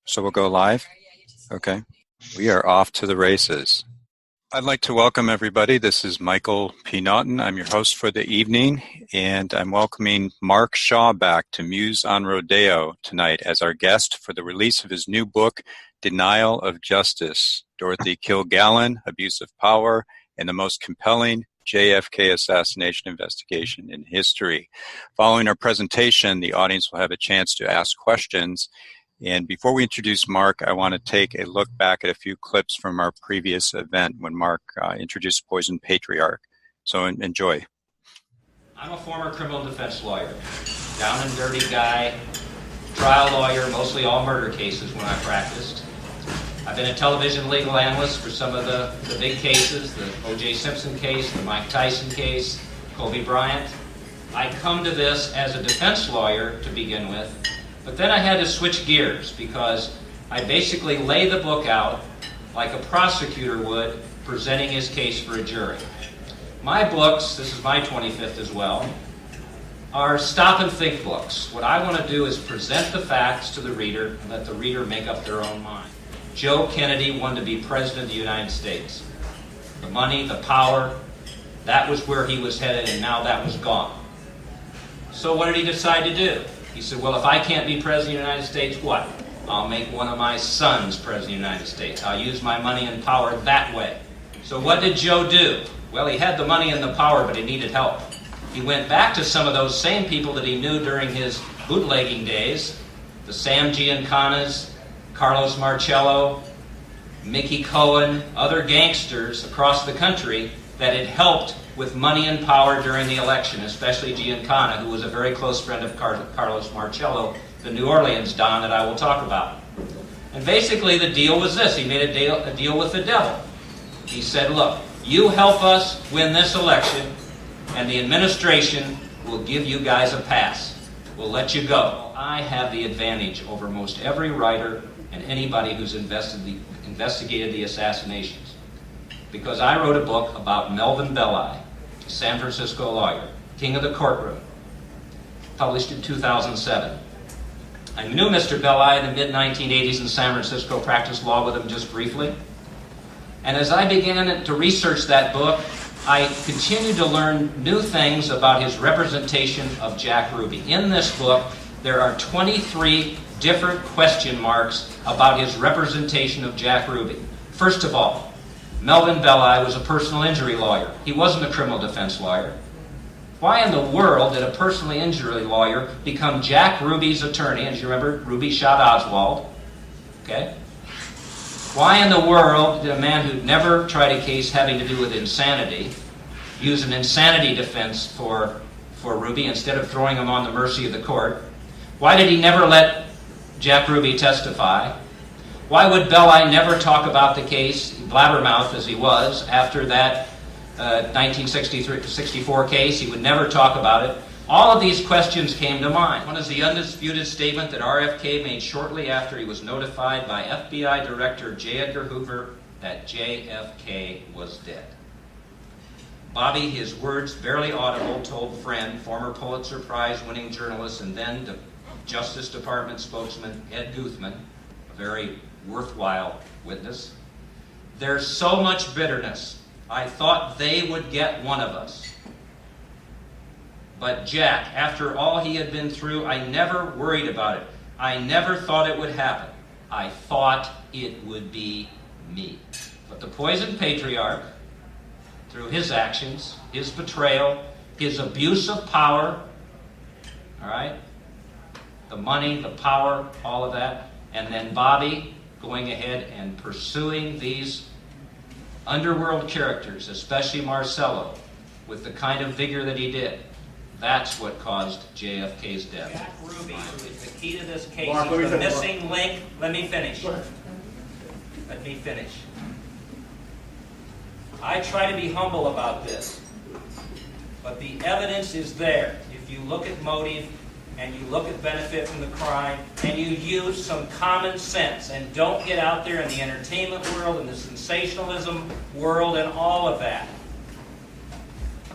So we'll go live? Okay. We are off to the races. I'd like to welcome everybody. This is Michael P. Naughton. I'm your host for the evening, and I'm welcoming Mark Shaw back to Muse on Rodeo tonight as our guest for the release of his new book, Denial of Justice, Dorothy Kilgallen, Abuse of Power, and the Most Compelling JFK Assassination Investigation in History. Following our presentation, the audience will have a chance to ask questions. And before we introduce Mark, I want to take a look back at a few clips from our previous event when Mark introduced Poison Patriarch. So enjoy. I'm a former criminal defense lawyer, down and dirty guy, trial lawyer, mostly all murder cases when I practiced. I've been a television legal analyst for some of the big cases, the O.J. Simpson case, the Mike Tyson case, Kobe Bryant. I come to this as a defense lawyer to begin with. But then I had to switch gears because I basically lay the book out like a prosecutor would presenting his case for a jury. My books, this is my 25th as well, are stop and think books. What I want to do is present the facts to the reader and let the reader make up their own mind. Joe Kennedy wanted to be president of the United States. The money, the power, that was where he was headed, and now that was gone. So what did he decide to do? He said, well, if I can't be president of the United States, what? I'll make one of my sons president of the United States. I'll use my money and power that way. So what did Joe do? Well, he had the money and the power, but he needed help. He went back to some of those same people that he knew during his bootlegging days, the Sam Giancanas, Carlos Marcello, Mickey Cohen, other gangsters across the country that had helped with money and power during the election, especially Giancana, who was a very close friend of Carlos Marcello, the New Orleans Don that I will talk about. And basically the deal was this. He made a deal with the devil. He said, look, you help us win this election, and the administration will give you guys a pass. We'll let you go. I have the advantage over most every writer and anybody who's investigated the assassinations, because I wrote a book about Melvin Belli, a San Francisco lawyer, king of the courtroom, published in 2007. I knew Mr. Belli in the mid-1980s in San Francisco, practiced law with him just briefly. And as I began to research that book, I continued to learn new things about his representation of Jack Ruby. In this book, there are 23 different question marks about his representation of Jack Ruby. First of all, Melvin Belli was a personal injury lawyer. He wasn't a criminal defense lawyer. Why in the world did a personal injury lawyer become Jack Ruby's attorney? As you remember, Ruby shot Oswald. Okay? Why in the world did a man who'd never tried a case having to do with insanity use an insanity defense for Ruby instead of throwing him on the mercy of the court? Why did he never let Jack Ruby testify? Why would Belli never talk about the case, blabbermouth as he was, after that 1964 case? He would never talk about it. All of these questions came to mind. One is the undisputed statement that RFK made shortly after he was notified by FBI Director J. Edgar Hoover that JFK was dead. Bobby, his words barely audible, told friend, former Pulitzer Prize-winning journalist and then the Justice Department spokesman Ed Guthman, a very worthwhile witness, "There's so much bitterness. I thought they would get one of us. But Jack, after all he had been through, I never worried about it. I never thought it would happen. I thought it would be me." But the poisoned patriarch, through his actions, his betrayal, his abuse of power, all right, the money, the power, all of that, and then Bobby going ahead and pursuing these underworld characters, especially Marcello, with the kind of vigor that he did. That's what caused JFK's death. Jack Ruby is the key to this case. He's the missing link. Let me finish. Let me finish. I try to be humble about this, but the evidence is there. If you look at motive and you look at benefit from the crime and you use some common sense and don't get out there in the entertainment world and the sensationalism world and all of that.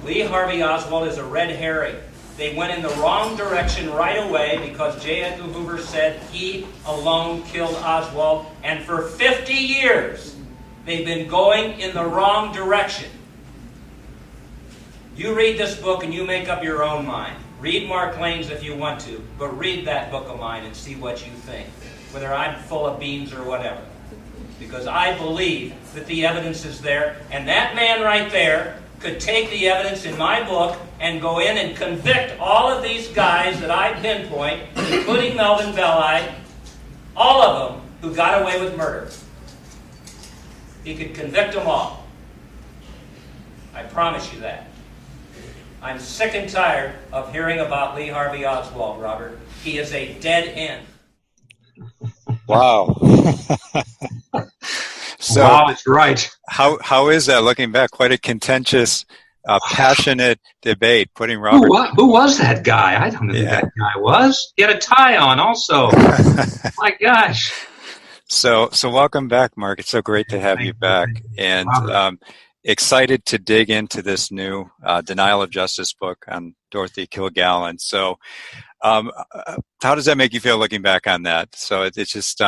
Lee Harvey Oswald is a red herring. They went in the wrong direction right away because J. Edgar Hoover said he alone killed Oswald, and for 50 years they've been going in the wrong direction. You read this book and you make up your own mind. Read Mark Lane's if you want to, but read that book of mine and see what you think, whether I'm full of beans or whatever. Because I believe that the evidence is there, and that man right there could take the evidence in my book and go in and convict all of these guys that I pinpoint, including Melvin Belli, all of them who got away with murder. He could convict them all. I promise you that. I'm sick and tired of hearing about Lee Harvey Oswald, Robert. He is a dead end. Wow. So, wow, that's right. How is that looking back? Quite a contentious, passionate debate. Putting Robert. Who was that guy? I don't know who that guy was. He had a tie on, also. My gosh. So welcome back, Mark. It's so great to have you back, and excited to dig into this new denial of justice book on Dorothy Kilgallen. So, how does that make you feel looking back on that? So it's just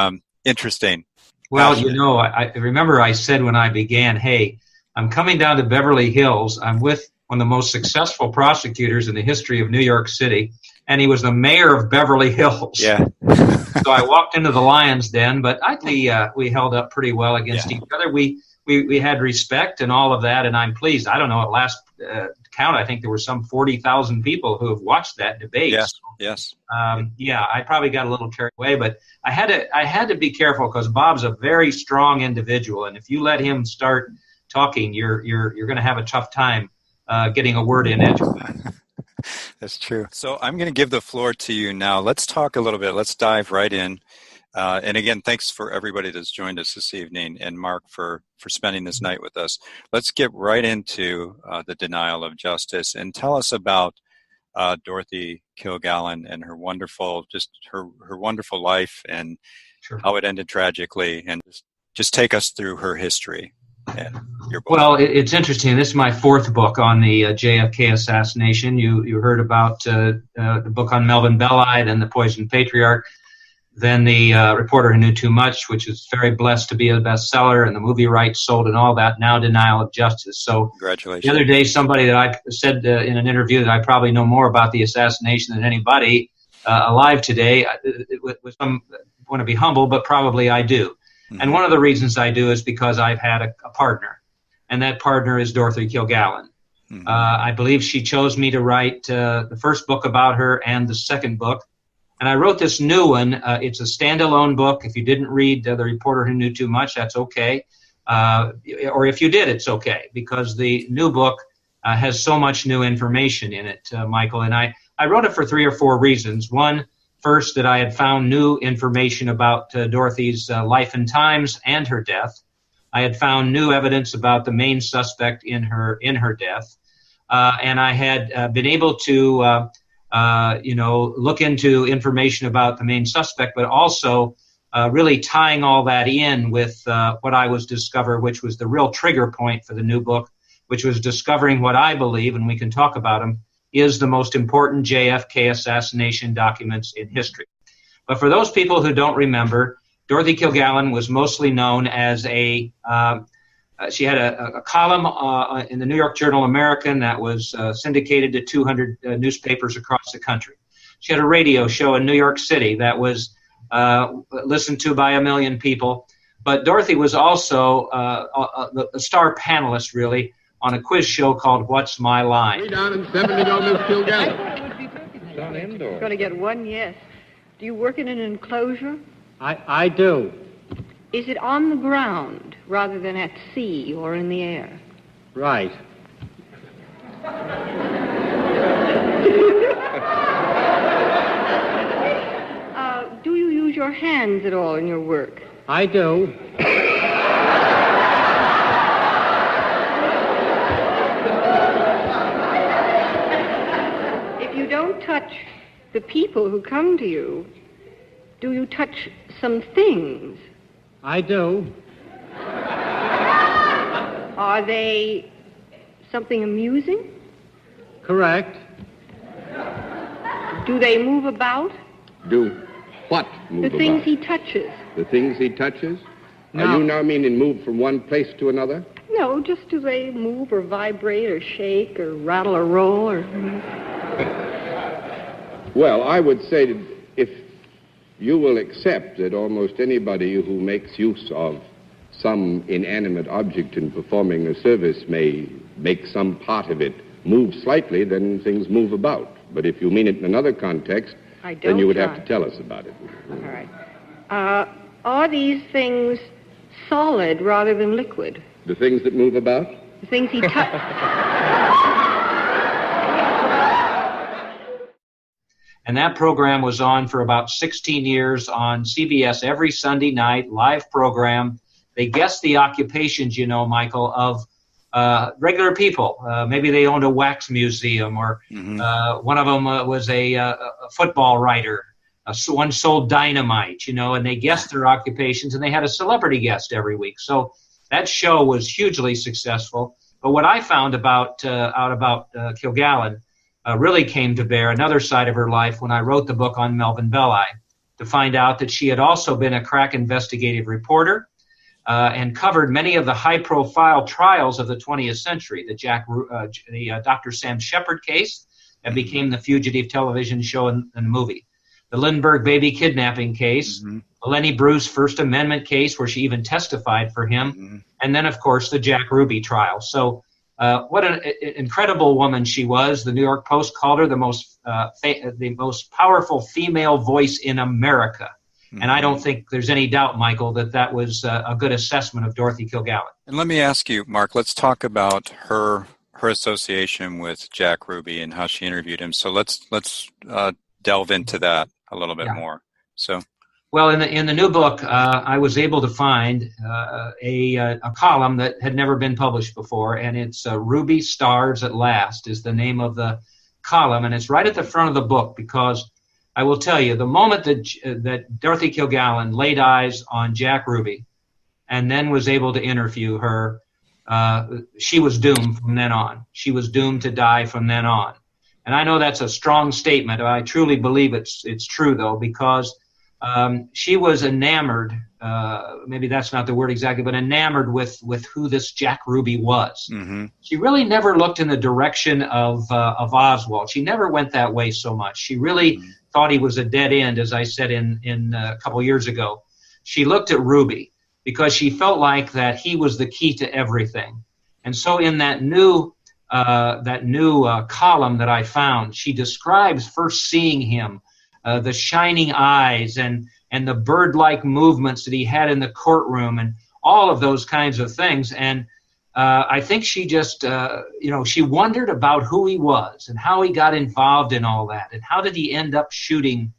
interesting. Well, you know, I remember I said when I began, hey, I'm coming down to Beverly Hills. I'm with one of the most successful prosecutors in the history of New York City, and he was the mayor of Beverly Hills. Yeah. So I walked into the lion's den, but I think we held up pretty well against each other. We had respect and all of that, and I'm pleased. I don't know, at last count, I think there were some 40,000 people who have watched that debate. Yes, yes. Yeah, I probably got a little carried away, but I had to be careful because Bob's a very strong individual, and if you let him start talking, you're going to have a tough time getting a word in edgewise. That's true. So I'm going to give the floor to you now. Let's talk a little bit. Let's dive right in. And again, thanks for everybody that's joined us this evening, and Mark for spending this night with us. Let's get right into the denial of justice, and tell us about Dorothy Kilgallen and her wonderful, her wonderful life, and how it ended tragically, and just take us through her history and your book. Well, it's interesting. This is my fourth book on the JFK assassination. You heard about the book on Melvin Belli, then The Poisoned Patriarch. Then the Reporter Who Knew Too Much, which is very blessed to be a bestseller, and the movie rights sold and all that. Now Denial of Justice. So congratulations. The other day, somebody that I said in an interview that I probably know more about the assassination than anybody alive today. I want to be humble, but probably I do. Mm-hmm. And one of the reasons I do is because I've had a partner, and that partner is Dorothy Kilgallen. Mm-hmm. I believe she chose me to write the first book about her and the second book. And I wrote this new one. It's a standalone book. If you didn't read The Reporter Who Knew Too Much, that's okay. Or if you did, it's okay, because the new book has so much new information in it, Michael. And I wrote it for 3 or 4 reasons. One, first, that I had found new information about Dorothy's life and times and her death. I had found new evidence about the main suspect in her death. And I had been able to look into information about the main suspect, but also really tying all that in with what I was discover, which was the real trigger point for the new book, which was discovering what I believe, and we can talk about them, is the most important JFK assassination documents in history. But for those people who don't remember, Dorothy Kilgallen was mostly known as she had a column in the New York Journal American that was syndicated to 200 newspapers across the country. She had a radio show in New York City that was listened to by 1 million people. But Dorothy was also a star panelist, really, on a quiz show called What's My Line? Down in 70 Miss Kilgallen. It's indoors. Going to get one, yes. Do you work in an enclosure? I do. Is it on the ground rather than at sea or in the air? Right. Do you use your hands at all in your work? I do. If you don't touch the people who come to you, do you touch some things? I do. Are they something amusing? Correct. Do they move about? Do what move The things about? he touches. The things he touches? No. Are you now meaning move from one place to another? No, just do they move or vibrate or shake or rattle or roll or... Well, I would say that if you will accept that almost anybody who makes use of some inanimate object in performing a service may make some part of it move slightly, then things move about. But if you mean it in another context, I don't, then you would have John. to tell us about it. All right. Are these things solid rather than liquid? The things that move about? The things he touches. And that program was on for about 16 years on CBS every Sunday night, live program. They guessed the occupations, you know, Michael, of regular people. Maybe they owned a wax museum, or one of them was a football writer. One sold dynamite, you know, and they guessed their occupations, and they had a celebrity guest every week. So that show was hugely successful. But what I found about Kilgallen really came to bear another side of her life when I wrote the book on Melvin Belli, to find out that she had also been a crack investigative reporter and covered many of the high-profile trials of the 20th century, the Dr. Sam Shepard case that became the fugitive television show and movie, the Lindbergh baby kidnapping case, the Lenny Bruce First Amendment case where she even testified for him, and then, of course, the Jack Ruby trial. So what an incredible woman she was. The New York Post called her the most powerful female voice in America. And I don't think there's any doubt, Michael, that was a good assessment of Dorothy Kilgallen. And let me ask you, Mark, let's talk about her association with Jack Ruby and how she interviewed him. So let's delve into that a little bit more. So, well, in the new book, I was able to find a column that had never been published before, and it's "Ruby Stars at Last" is the name of the column, and it's right at the front of the book, because I will tell you, the moment that Dorothy Kilgallen laid eyes on Jack Ruby and then was able to interview her, she was doomed from then on. She was doomed to die from then on. And I know that's a strong statement. I truly believe it's true, though, because she was enamored, maybe that's not the word exactly, but enamored with who this Jack Ruby was. Mm-hmm. She really never looked in the direction of Oswald. She never went that way so much. She really thought he was a dead end, as I said in a couple years ago. She looked at Ruby because she felt like that he was the key to everything. And so in that new column that I found, she describes first seeing him, the shining eyes and the bird-like movements that he had in the courtroom and all of those kinds of things. And I think she just, she wondered about who he was and how he got involved in all that and how did he end up shooting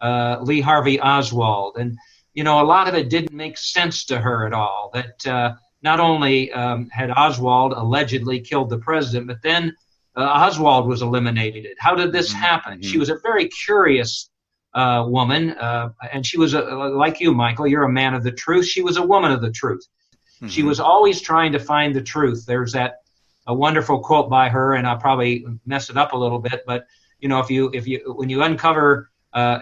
Lee Harvey Oswald. And, a lot of it didn't make sense to her at all, that not only had Oswald allegedly killed the president, but then Oswald was eliminated. How did this happen? She was a very curious woman, and she was, like you, Michael, you're a man of the truth. She was a woman of the truth. Mm-hmm. She was always trying to find the truth. There's a wonderful quote by her, and I'll probably mess it up a little bit, but when you uncover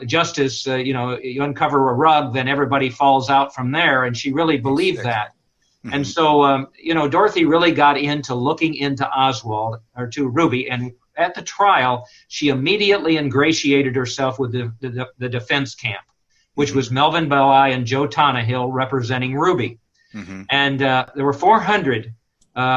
justice, you uncover a rug, then everybody falls out from there, and she really believed that. Mm-hmm. And so, Dorothy really got into looking into Oswald, or to Ruby, and at the trial, she immediately ingratiated herself with the defense camp, which was Melvin Belli and Joe Tonahill representing Ruby. Mm-hmm. And there were 400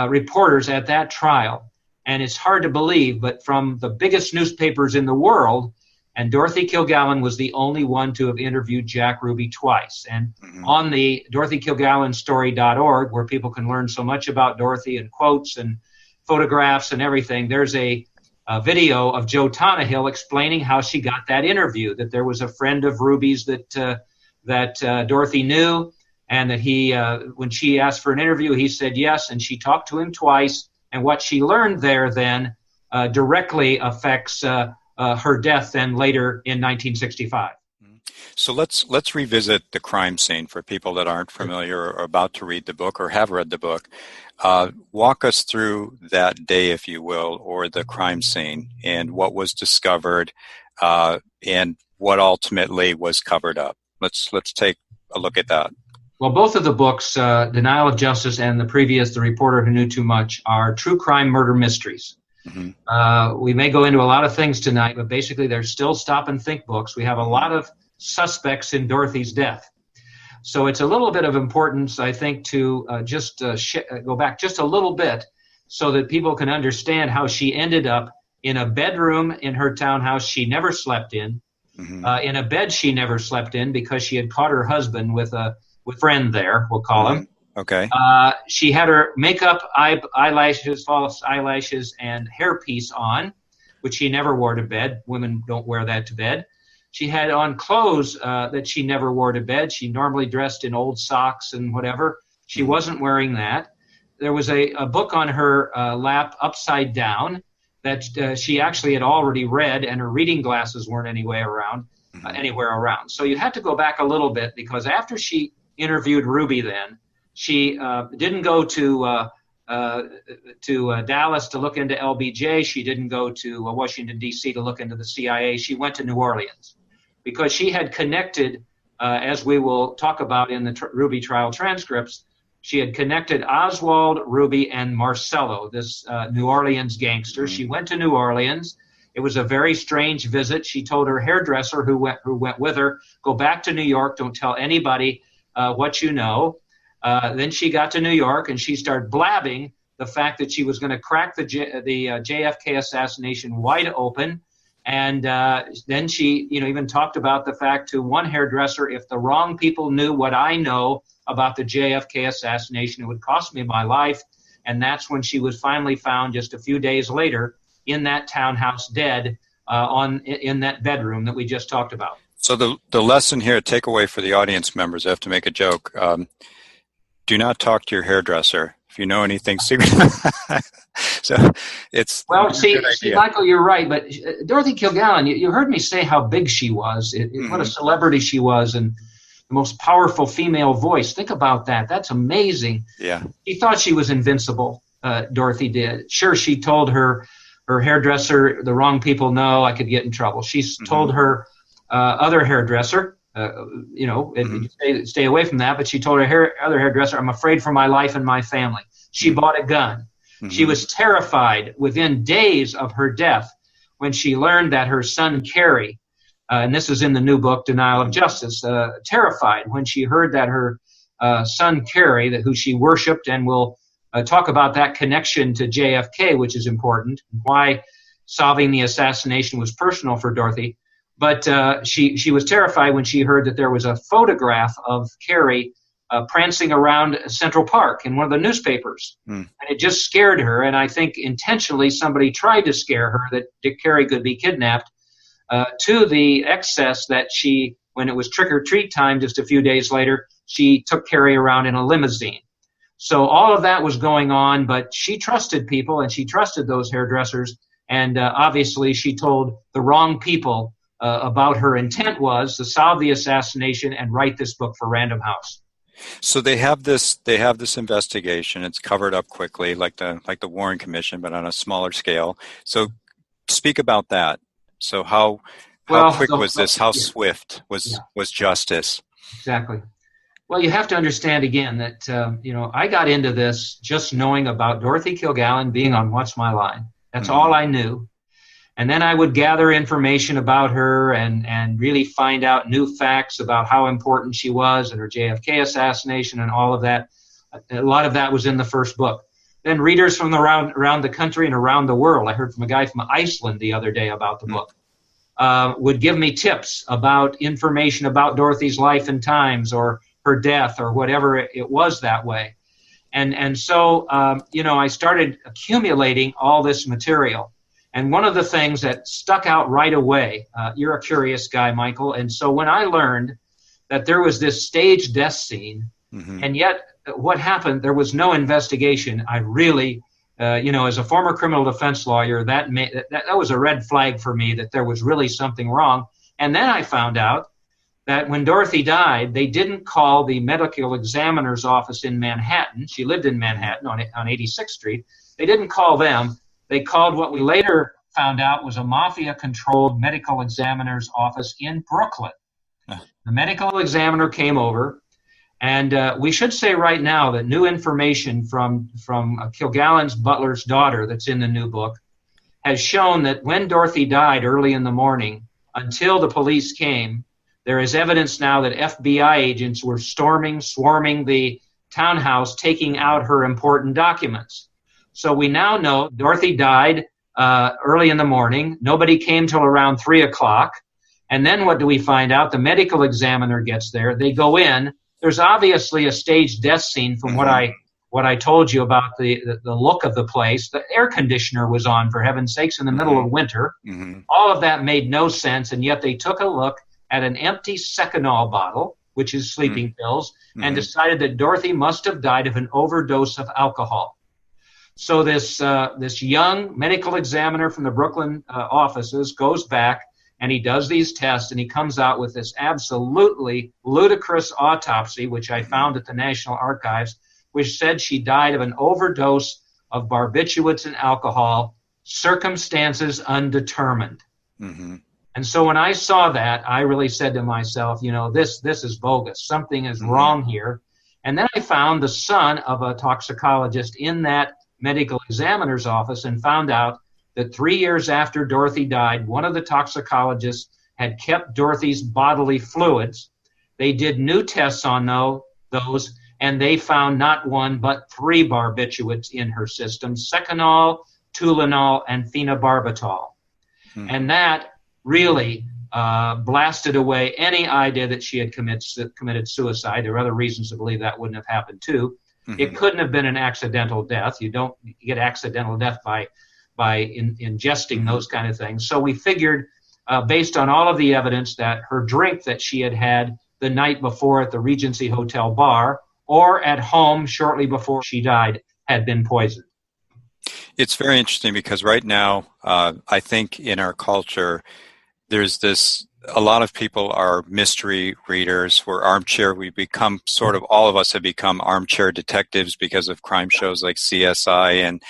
reporters at that trial. And it's hard to believe, but from the biggest newspapers in the world, and Dorothy Kilgallen was the only one to have interviewed Jack Ruby twice. And on the DorothyKilgallenStory.org, where people can learn so much about Dorothy and quotes and photographs and everything, there's a video of Joe Tonahill explaining how she got that interview, that there was a friend of Ruby's that Dorothy knew, and that he, when she asked for an interview, he said yes, and she talked to him twice, and what she learned there then directly affects her death then later in 1965. So let's revisit the crime scene for people that aren't familiar or about to read the book or have read the book. Walk us through that day, if you will, or the crime scene and what was discovered and what ultimately was covered up. Let's take a look at that. Well, both of the books, Denial of Justice and The Reporter Who Knew Too Much, are true crime murder mysteries. Mm-hmm. We may go into a lot of things tonight, but basically they're still stop and think books. We have a lot of suspects in Dorothy's death. So it's a little bit of importance, I think, to go back just a little bit so that people can understand how she ended up in a bedroom in her townhouse she never slept in a bed she never slept in because she had caught her husband with a friend there, we'll call him. Okay. She had her makeup, eyelashes, false eyelashes, and hairpiece on, which she never wore to bed. Women don't wear that to bed. She had on clothes that she never wore to bed. She normally dressed in old socks and whatever. She wasn't wearing that. There was a book on her lap upside down that she actually had already read, and her reading glasses weren't anywhere around. So you had to go back a little bit, because after she interviewed Ruby then, she didn't go to Dallas to look into LBJ. She didn't go to Washington, D.C. to look into the CIA. She went to New Orleans because she had connected, as we will talk about in the Ruby trial transcripts, she had connected Oswald, Ruby, and Marcello, this New Orleans gangster. She went to New Orleans. It was a very strange visit. She told her hairdresser who went with her, go back to New York, don't tell anybody what you know. Then she got to New York, and she started blabbing the fact that she was going to crack the JFK assassination wide open. And then she, even talked about the fact to one hairdresser, if the wrong people knew what I know about the JFK assassination, it would cost me my life. And that's when she was finally found just a few days later in that townhouse dead in that bedroom that we just talked about. So the lesson here, takeaway for the audience members, I have to make a joke. Do not talk to your hairdresser if you know anything secret. So it's see, Michael, you're right. But Dorothy Kilgallen, you heard me say how big she was, what a celebrity she was, and the most powerful female voice. Think about that. That's amazing. Yeah. She thought she was invincible. Dorothy did. Sure, she told her hairdresser, the wrong people know, I could get in trouble. She told her other hairdresser, stay away from that. But she told her other hairdresser, I'm afraid for my life and my family. She bought a gun. She was terrified within days of her death when she learned that her son, Kerry, and this is in the new book, Denial of Justice, terrified when she heard that her son, Kerry, who she worshipped, and we'll talk about that connection to JFK, which is important, and why solving the assassination was personal for Dorothy. But she was terrified when she heard that there was a photograph of Kerry prancing around Central Park in one of the newspapers. And it just scared her, and I think intentionally somebody tried to scare her that Dick Kerry could be kidnapped to the excess that when it was trick-or-treat time just a few days later, she took Kerry around in a limousine. So all of that was going on, but she trusted people, and she trusted those hairdressers, and obviously she told the wrong people about her intent was to solve the assassination and write this book for Random House. So they have this investigation. It's covered up quickly, like the Warren Commission, but on a smaller scale. So speak about that. So how quick was this? How swift was justice? Exactly. Well, you have to understand again that I got into this just knowing about Dorothy Kilgallen being on What's My Line. That's all I knew. And then I would gather information about her and really find out new facts about how important she was and her JFK assassination and all of that. A lot of that was in the first book. Then readers from around the country and around the world, I heard from a guy from Iceland the other day about the book, would give me tips about information about Dorothy's life and times or her death or whatever it was that way. And so, I started accumulating all this material. And one of the things that stuck out right away, you're a curious guy, Michael, and so when I learned that there was this staged death scene, and yet what happened, there was no investigation, I really, as a former criminal defense lawyer, that was a red flag for me that there was really something wrong. And then I found out that when Dorothy died, they didn't call the medical examiner's office in Manhattan. She lived in Manhattan on 86th Street. They didn't call them. They called what we later found out was a mafia-controlled medical examiner's office in Brooklyn. The medical examiner came over, and we should say right now that new information from Kilgallen's butler's daughter that's in the new book has shown that when Dorothy died early in the morning, until the police came, there is evidence now that FBI agents were swarming the townhouse, taking out her important documents. So we now know Dorothy died early in the morning. Nobody came till around 3 o'clock. And then what do we find out? The medical examiner gets there. They go in. There's obviously a staged death scene from what I told you about the look of the place. The air conditioner was on, for heaven's sakes, in the middle of winter. All of that made no sense, and yet they took a look at an empty Seconal bottle, which is sleeping pills, and decided that Dorothy must have died of an overdose of alcohol. So this young medical examiner from the Brooklyn offices goes back, and he does these tests, and he comes out with this absolutely ludicrous autopsy, which I found at the National Archives, which said she died of an overdose of barbiturates and alcohol, circumstances undetermined. And so when I saw that, I really said to myself, this is bogus. Something is wrong here. And then I found the son of a toxicologist in that medical examiner's office and found out that 3 years after Dorothy died, one of the toxicologists had kept Dorothy's bodily fluids. They did new tests on those, and they found not one but 3 barbiturates in her system: Seconal, Tulinol, and phenobarbital. And that really blasted away any idea that she had committed suicide. There are other reasons to believe that wouldn't have happened too. It couldn't have been an accidental death. You don't get accidental death by ingesting those kind of things. So we figured, based on all of the evidence, that her drink that she had the night before at the Regency Hotel bar or at home shortly before she died had been poisoned. It's very interesting because right now, I think in our culture, there's a lot of people are mystery readers. We're armchair. We become all of us have become armchair detectives because of crime shows like CSI, and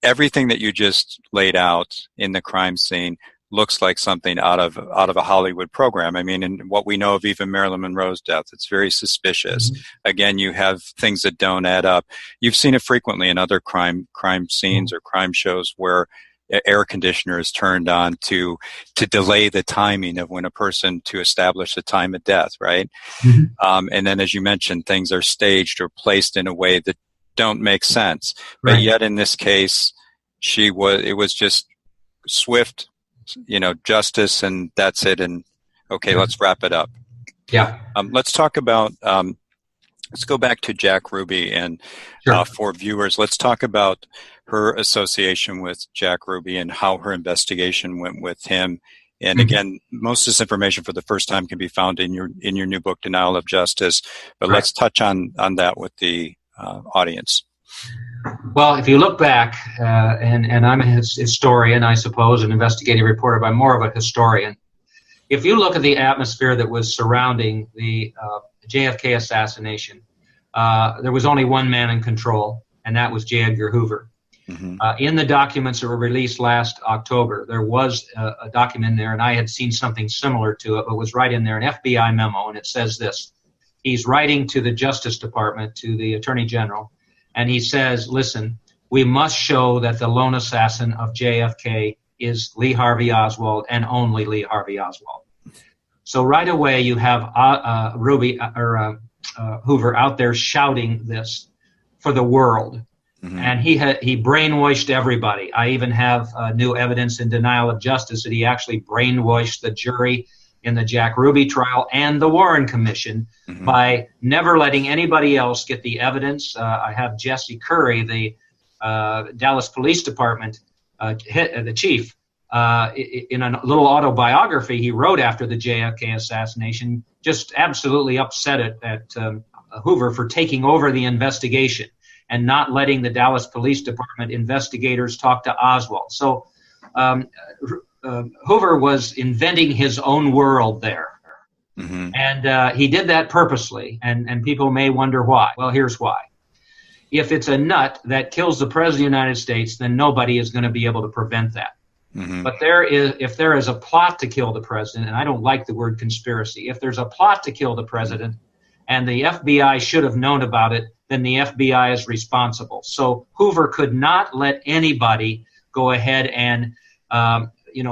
everything that you just laid out in the crime scene looks like something out of a Hollywood program. I mean, and what we know of even Marilyn Monroe's death, it's very suspicious. Again, you have things that don't add up. You've seen it frequently in other crime scenes or crime shows where air conditioner is turned on to delay the timing of when a person to establish the time of death, right? And then, as you mentioned, things are staged or placed in a way that don't make sense. Right. But yet, in this case, it was just swift, justice, and that's it. And okay, let's wrap it up. Yeah. Let's talk about. Let's go back to Jack Ruby, and for viewers, let's talk about her association with Jack Ruby and how her investigation went with him. And again, most of this information for the first time can be found in your new book, Denial of Justice. But let's touch on that with the audience. Well, if you look back, and I'm a historian, I suppose, an investigative reporter, but I'm more of a historian. If you look at the atmosphere that was surrounding the JFK assassination, there was only one man in control, and that was J. Edgar Hoover. In the documents that were released last October, there was a document there, and I had seen something similar to it, but it was right in there, an FBI memo, and it says this. He's writing to the Justice Department, to the Attorney General, and he says, listen, we must show that the lone assassin of JFK is Lee Harvey Oswald and only Lee Harvey Oswald. So right away you have Hoover out there shouting this for the world. And he brainwashed everybody. I even have new evidence in Denial of Justice that he actually brainwashed the jury in the Jack Ruby trial and the Warren Commission by never letting anybody else get the evidence. I have Jesse Curry, the Dallas Police Department, the chief, in a little autobiography he wrote after the JFK assassination, just absolutely upset at Hoover for taking over the investigation and not letting the Dallas Police Department investigators talk to Oswald. So Hoover was inventing his own world there. Mm-hmm. And he did that purposely, and people may wonder why. Well, here's why. If it's a nut that kills the President of the United States, then nobody is going to be able to prevent that. Mm-hmm. But if there is a plot to kill the president, and I don't like the word conspiracy, if there's a plot to kill the president and the FBI should have known about it, then the FBI is responsible. So Hoover could not let anybody go ahead and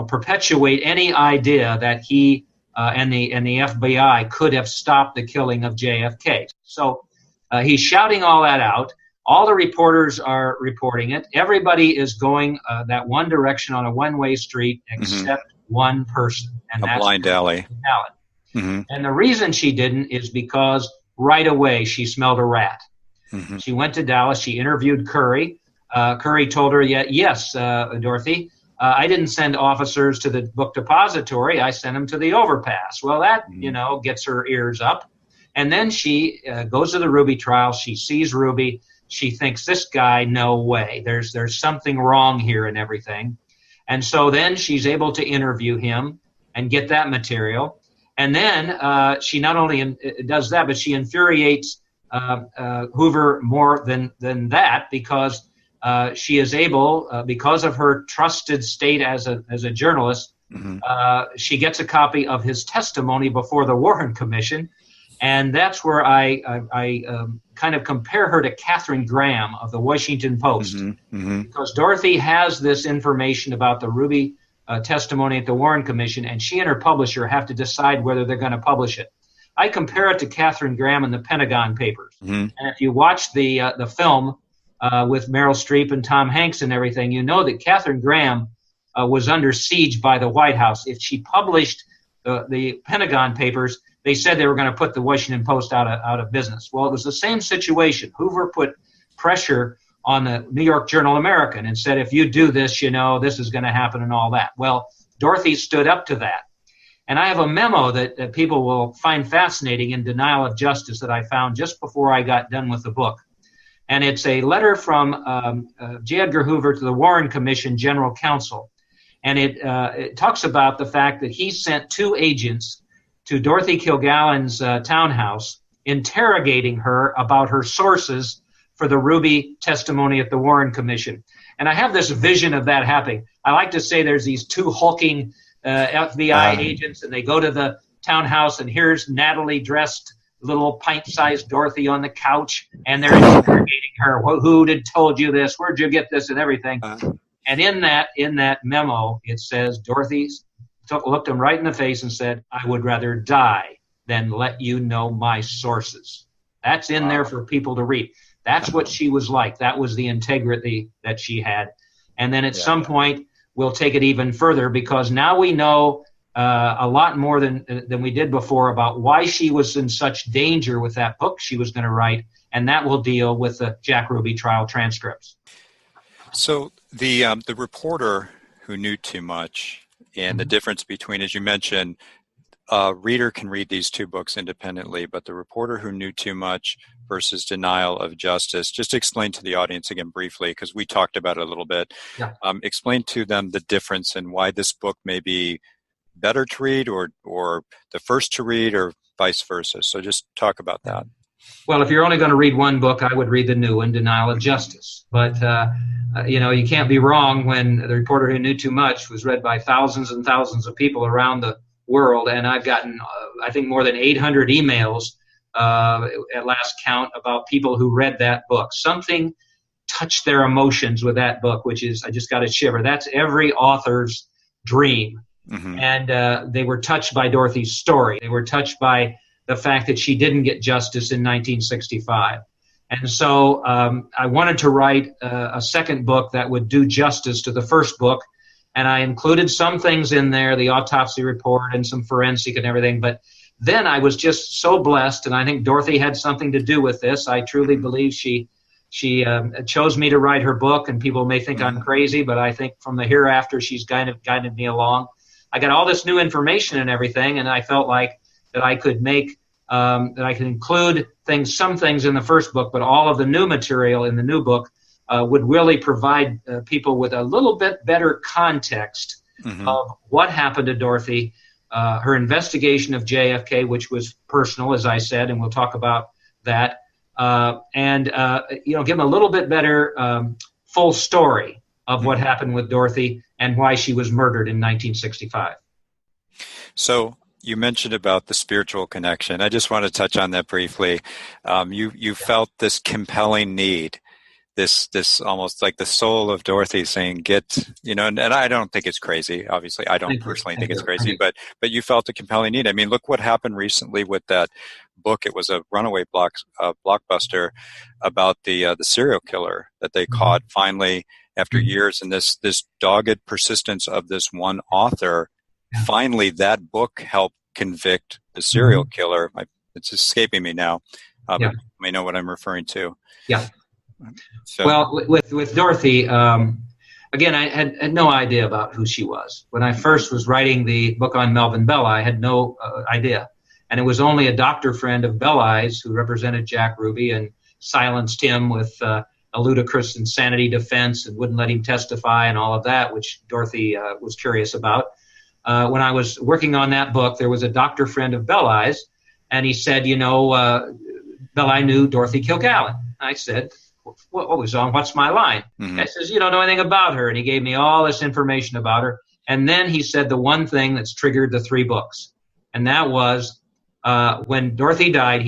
perpetuate any idea that he and the FBI could have stopped the killing of JFK. So he's shouting all that out. All the reporters are reporting it. Everybody is going that one direction on a one-way street except one person. And that's blind alley. Allen. Mm-hmm. And the reason she didn't is because right away she smelled a rat. Mm-hmm. She went to Dallas. She interviewed Curry. Curry told her, yes, Dorothy, I didn't send officers to the book depository. I sent them to the overpass. Well, that, gets her ears up. And then she goes to the Ruby trial. She sees Ruby. She thinks, this guy, no way. There's something wrong here and everything. And so then she's able to interview him and get that material. And then she not only does that, but she infuriates Hoover more than that, because she is able, because of her trusted state as a journalist, she gets a copy of his testimony before the Warren Commission. And that's where I kind of compare her to Katharine Graham of the Washington Post, because Dorothy has this information about the Ruby testimony at the Warren Commission, and she and her publisher have to decide whether they're going to publish it. I compare it to Katharine Graham and the Pentagon Papers. And if you watch the film with Meryl Streep and Tom Hanks and everything, you know that Katharine Graham was under siege by the White House. If she published the Pentagon Papers, they said they were going to put the Washington Post out of business. Well, it was the same situation. Hoover put pressure on the New York Journal-American and said, if you do this, this is going to happen and all that. Well, Dorothy stood up to that. And I have a memo that people will find fascinating in Denial of Justice that I found just before I got done with the book. And it's a letter from J. Edgar Hoover to the Warren Commission General Counsel. And it talks about the fact that he sent 2 agents to Dorothy Kilgallen's townhouse, interrogating her about her sources for the Ruby testimony at the Warren Commission. And I have this vision of that happening. I like to say there's these 2 hulking FBI agents, and they go to the townhouse, and here's Natalie dressed little pint-sized Dorothy on the couch, and they're interrogating her. Who told you this? Where'd you get this and everything? And in that memo, it says Dorothy looked him right in the face and said, I would rather die than let you know my sources. That's in there for people to read. That's what she was like. That was the integrity that she had. And then at some point, we'll take it even further, because now we know a lot more than we did before about why she was in such danger with that book she was going to write, and that will deal with the Jack Ruby trial transcripts. So the reporter who knew too much, and the difference between, as you mentioned, a reader can read these 2 books independently, but the reporter who knew too much versus Denial of Justice, just explain to the audience again briefly, because we talked about it a little bit. Yeah. Explain to them the difference and why this book may be better to read or the first to read or vice versa. So just talk about that. Well, if you're only going to read one book, I would read the new one, Denial of Justice. But, you can't be wrong when The Reporter Who Knew Too Much was read by thousands and thousands of people around the world. And I've gotten, I think, more than 800 emails at last count about people who read that book. Something touched their emotions with that book, which is, I just got a shiver. That's every author's dream. And they were touched by Dorothy's story. They were touched by the fact that she didn't get justice in 1965. And so I wanted to write a second book that would do justice to the first book. And I included some things in there, the autopsy report and some forensic and everything. But then I was just so blessed, and I think Dorothy had something to do with this. I truly believe she She chose me to write her book, and people may think I'm crazy, but I think from the hereafter, she's kind of guided me along. I got all this new information and everything, and I felt like that I could include some things in the first book, but all of the new material in the new book would really provide people with a little bit better context of what happened to Dorothy, her investigation of JFK, which was personal, as I said, and we'll talk about that, and give them a little bit better full story of what happened with Dorothy and why she was murdered in 1965. So you mentioned about the spiritual connection. I just want to touch on that briefly. You felt this compelling need, this almost like the soul of Dorothy saying, and I don't think it's crazy. Obviously, I don't personally think it's crazy, but you felt a compelling need. I mean, look what happened recently with that book. It was a runaway blockbuster about the serial killer that they caught finally after years, and this dogged persistence of this one author. Finally, that book helped convict the serial killer. It's escaping me now, but you may know what I'm referring to. Yeah. So. Well, with Dorothy, again, I had no idea about who she was. When I first was writing the book on Melvin Bella, I had no idea. And it was only a doctor friend of Belli's who represented Jack Ruby and silenced him with a ludicrous insanity defense and wouldn't let him testify and all of that, which Dorothy was curious about. When I was working on that book, there was a doctor friend of Belli's, and he said, Belli knew Dorothy Kilgallen. I said, what was on? What's my line? I says, you don't know anything about her. And he gave me all this information about her. And then he said the one thing that's triggered the 3 books. And that was when Dorothy died,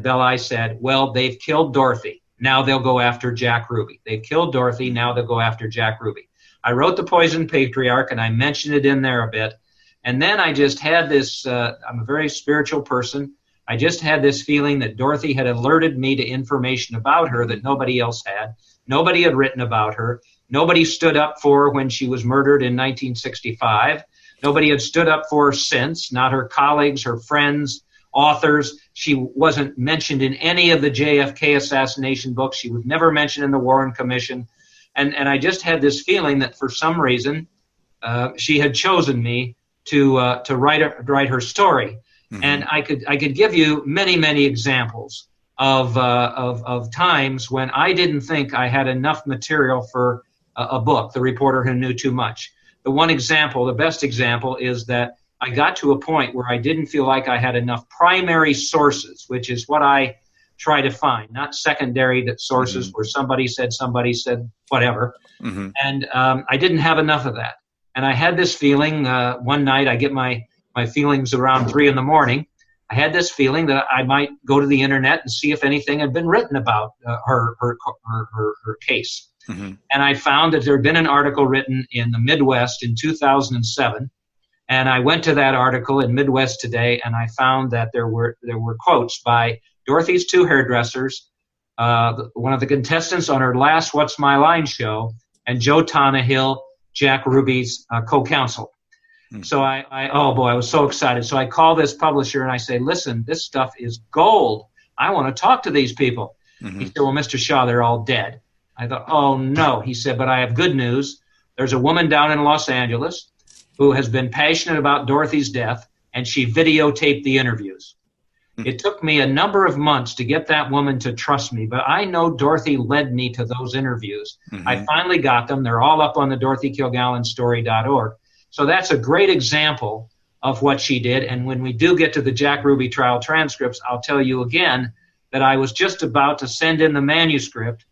Belli said, well, they've killed Dorothy. Now they'll go after Jack Ruby. They've killed Dorothy. Now they'll go after Jack Ruby. I wrote The Poisoned Patriarch, and I mentioned it in there a bit. And then I just had this, I'm a very spiritual person. I just had this feeling that Dorothy had alerted me to information about her that nobody else had. Nobody had written about her. Nobody stood up for her when she was murdered in 1965. Nobody had stood up for her since, not her colleagues, her friends, authors. She wasn't mentioned in any of the JFK assassination books. She was never mentioned in the Warren Commission. And I just had this feeling that for some reason she had chosen me to write her story. And I could give you many examples of times when I didn't think I had enough material for a book, The Reporter Who Knew Too Much. The best example is that I got to a point where I didn't feel like I had enough primary sources, which is what I try to find, not secondary sources where somebody said, whatever. And I didn't have enough of that. And I had this feeling, one night I get my feelings around 3 a.m. I had this feeling that I might go to the internet and see if anything had been written about her case. And I found that there had been an article written in the Midwest in 2007. And I went to that article in Midwest Today, and I found that there were quotes by Dorothy's 2 hairdressers, one of the contestants on her last What's My Line show, and Joe Tonahill, Jack Ruby's co-counsel. So I was so excited. So I call this publisher and I say, listen, this stuff is gold. I want to talk to these people. He said, well, Mr. Shaw, they're all dead. I thought, oh, no. He said, but I have good news. There's a woman down in Los Angeles who has been passionate about Dorothy's death, and she videotaped the interviews. It took me a number of months to get that woman to trust me, but I know Dorothy led me to those interviews. I finally got them. They're all up on the DorothyKilgallenStory.org. So that's a great example of what she did. And when we do get to the Jack Ruby trial transcripts, I'll tell you again that I was just about to send in the manuscript,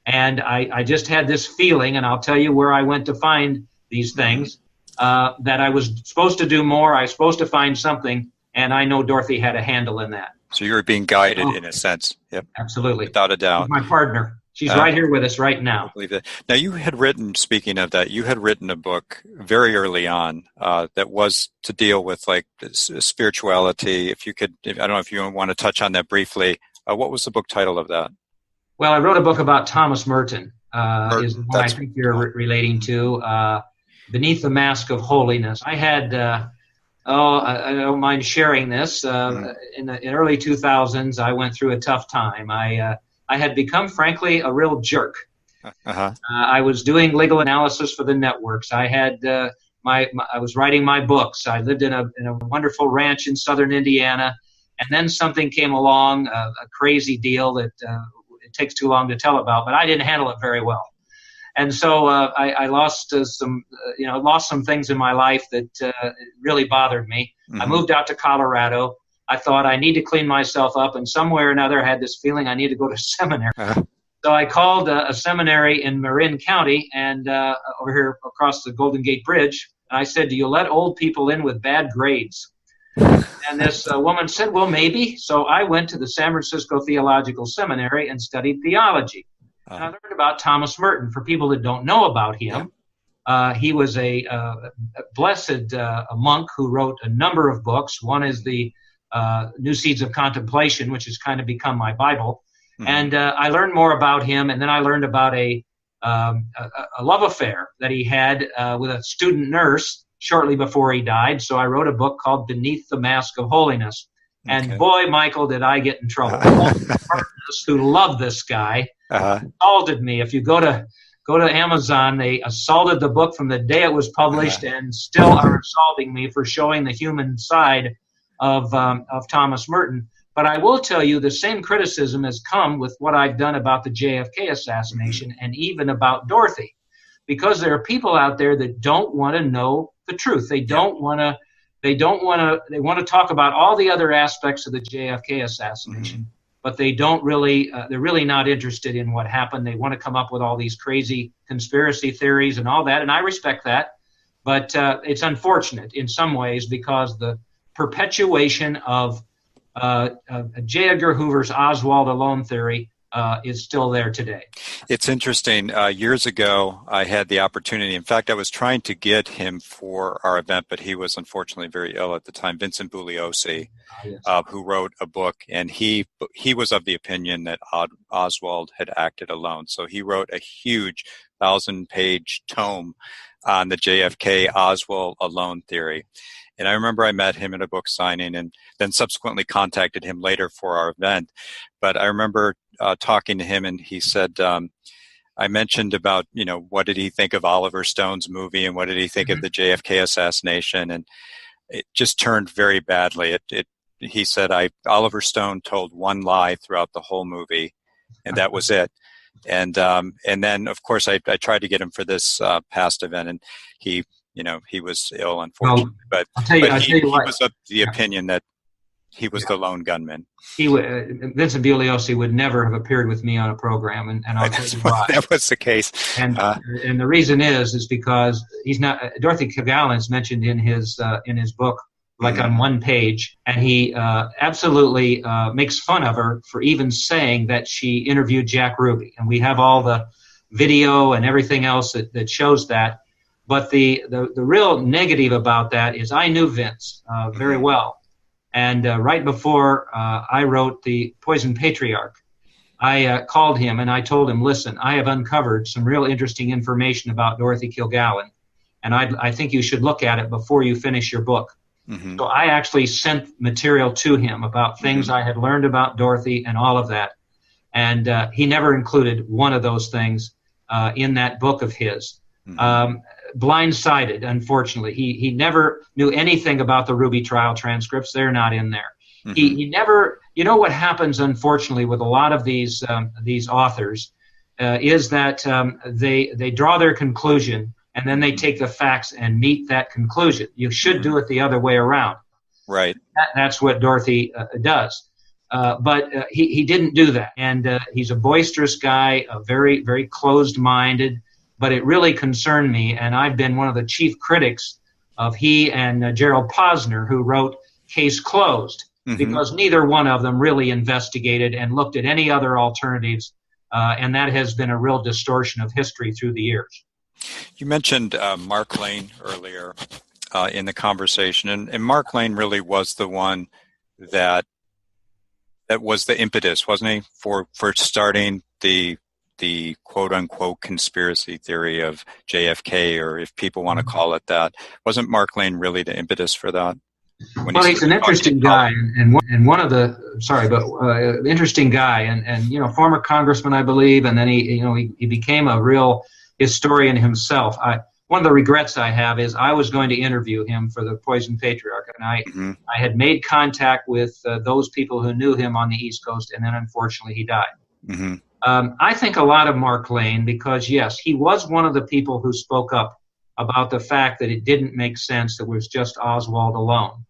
and I just had this feeling, and I'll tell you where I went to find these things, that I was supposed to do more. I was supposed to find something, and I know Dorothy had a handle in that. So you were being guided in a sense. Yep. Absolutely. Without a doubt. She's my partner. She's right here with us right now. I believe that. Now, you had written, speaking of that, you had written a book very early on that was to deal with like spirituality. If you could, I don't know if you want to touch on that briefly. What was the book title of that? Well, I wrote a book about Thomas Merton, is the one I think you're relating to, Beneath the Mask of Holiness. I had, I don't mind sharing this. In the early 2000s, I went through a tough time. I I had become, frankly, a real jerk. Uh-huh. I was doing legal analysis for the networks. I had I was writing my books. I lived in a wonderful ranch in southern Indiana, and then something came along, a crazy deal that it takes too long to tell about, but I didn't handle it very well. And so I lost some things in my life that really bothered me. Mm-hmm. I moved out to Colorado. I thought I need to clean myself up, and somewhere or another I had this feeling I need to go to seminary. Uh-huh. So I called a seminary in Marin County and over here across the Golden Gate Bridge. And I said, do you let old people in with bad grades? And this woman said, well, maybe. So I went to the San Francisco Theological Seminary and studied theology. And I learned about Thomas Merton. For people that don't know about him, he was a blessed monk who wrote a number of books. One is the New Seeds of Contemplation, which has kind of become my Bible. Mm-hmm. And I learned more about him, and then I learned about a love affair that he had with a student nurse shortly before he died. So I wrote a book called Beneath the Mask of Holiness. And boy, Michael, did I get in trouble. Martinists who love this guy assaulted me. If you go to Amazon, they assaulted the book from the day it was published and still are assaulting me for showing the human side of Thomas Merton. But I will tell you the same criticism has come with what I've done about the JFK assassination and even about Dorothy, because there are people out there that don't want to know the truth. They want to talk about all the other aspects of the JFK assassination, but they don't really, they're really not interested in what happened. They want to come up with all these crazy conspiracy theories and all that, and I respect that, but it's unfortunate in some ways because the perpetuation of J. Edgar Hoover's Oswald alone theory is still there today. It's interesting. Years ago, I had the opportunity. In fact, I was trying to get him for our event, but he was unfortunately very ill at the time. Vincent Bugliosi, who wrote a book, and he was of the opinion that Oswald had acted alone. So he wrote a huge 1,000-page tome on the JFK Oswald alone theory. And I remember I met him at a book signing and then subsequently contacted him later for our event. But I remember talking to him, and he said, I mentioned about, what did he think of Oliver Stone's movie and what did he think of the JFK assassination? And it just turned very badly. He said, Oliver Stone told one lie throughout the whole movie, and that was it. And then, of course, I tried to get him for this past event, and he was ill, unfortunately. But he was of the opinion that he was the lone gunman. Vincent Bugliosi would never have appeared with me on a program, and I'll tell you why. That was the case. And the reason is because he's not. Dorothy Kilgallen is mentioned in his book, like on one page, and he absolutely makes fun of her for even saying that she interviewed Jack Ruby, and we have all the video and everything else that shows that. But the real negative about that is I knew Vince very well. And right before I wrote The Poison Patriarch, I called him and I told him, listen, I have uncovered some real interesting information about Dorothy Kilgallen, and I think you should look at it before you finish your book. Mm-hmm. So I actually sent material to him about things I had learned about Dorothy and all of that. And he never included one of those things in that book of his. Mm-hmm. Blindsided, unfortunately. He never knew anything about the Ruby trial transcripts. They're not in there. Mm-hmm. He never, what happens, unfortunately, with a lot of these authors is that they draw their conclusion and then they take the facts and meet that conclusion. You should do it the other way around. Right. That's what Dorothy does. But he didn't do that. And he's a boisterous guy, very, very closed-minded. But it really concerned me, and I've been one of the chief critics of he and Gerald Posner, who wrote Case Closed, because neither one of them really investigated and looked at any other alternatives, and that has been a real distortion of history through the years. You mentioned Mark Lane earlier in the conversation, and Mark Lane really was the one that was the impetus, wasn't he, for starting the quote-unquote conspiracy theory of JFK, or if people want to call it that. Wasn't Mark Lane really the impetus for that? Well, he's an interesting guy, and one of the interesting guy, and former congressman, I believe, and then he became a real historian himself. One of the regrets I have is I was going to interview him for the Poison Patriarch, and I had made contact with those people who knew him on the East Coast, and then unfortunately he died. Mm-hmm. I think a lot of Mark Lane because, yes, he was one of the people who spoke up about the fact that it didn't make sense that it was just Oswald alone.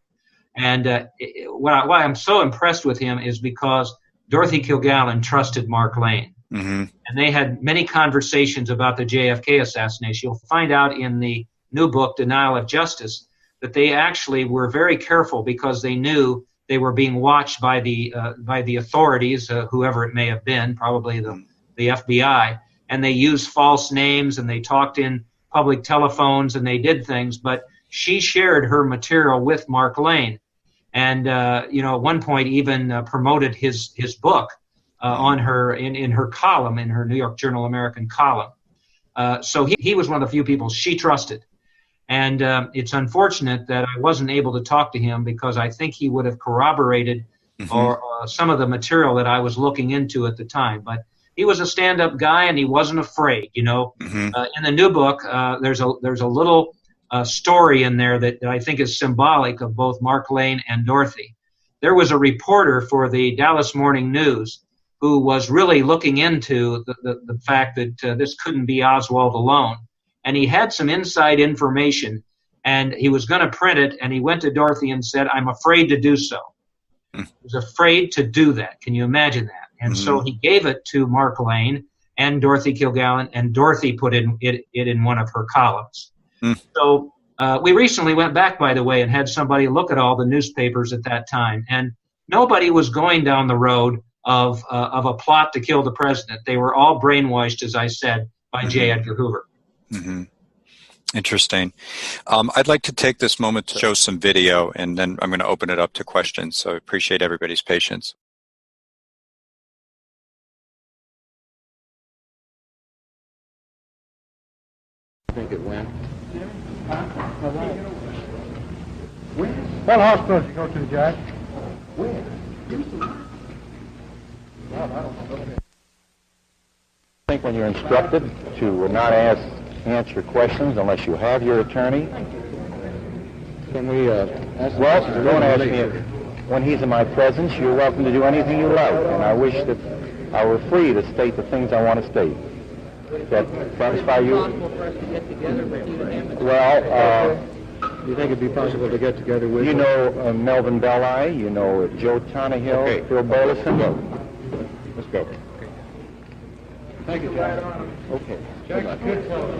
And why I'm so impressed with him is because Dorothy Kilgallen trusted Mark Lane. Mm-hmm. And they had many conversations about the JFK assassination. You'll find out in the new book, Denial of Justice, that they actually were very careful because they knew they were being watched by the authorities, whoever it may have been, probably the FBI. And they used false names and they talked in public telephones and they did things. But she shared her material with Mark Lane. And, at one point even promoted his book. On her in her column, in her New York Journal American column. So he was one of the few people she trusted. And it's unfortunate that I wasn't able to talk to him because I think he would have corroborated or some of the material that I was looking into at the time. But he was a stand-up guy and he wasn't afraid, In the new book, there's a little story in there that I think is symbolic of both Mark Lane and Dorothy. There was a reporter for the Dallas Morning News who was really looking into the fact that this couldn't be Oswald alone. And he had some inside information, and he was going to print it, and he went to Dorothy and said, I'm afraid to do so. He was afraid to do that. Can you imagine that? And so he gave it to Mark Lane and Dorothy Kilgallen, and Dorothy put it in one of her columns. So we recently went back, by the way, and had somebody look at all the newspapers at that time, and nobody was going down the road of a plot to kill the president. They were all brainwashed, as I said, by J. Edgar Hoover. Mm-hmm. Interesting. I'd like to take this moment to show some video, and then I'm going to open it up to questions. So I appreciate everybody's patience. I think it went. What hospital did you go to, Jack? I think when you're instructed to not answer questions unless you have your attorney. Can we Well, don't ask me. When he's in my presence, you're welcome to do anything you like, and I wish that I were free to state the things I want to state. Does that satisfy you? Well, do you think it'd be possible to get together with you know Melvin Belli, you know Joe Tannehill, Okay. Phil Burleson. Let's go. Thank you, Jack. Okay. Jack's good fellow.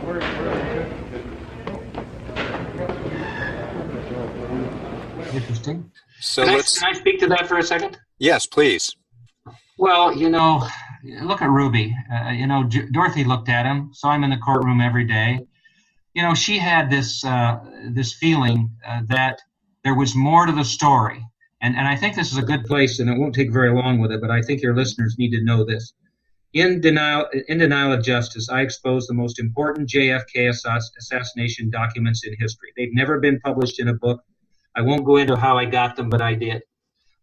Interesting. So Can I speak to that for a second? Yes, please. Well, look at Ruby. Dorothy looked at him, saw him in the courtroom every day. She had this feeling that there was more to the story. And I think this is a good place, and it won't take very long with it, but I think your listeners need to know this. In Denial of Justice, I expose the most important JFK assassination documents in history. They've never been published in a book. I won't go into how I got them, but I did.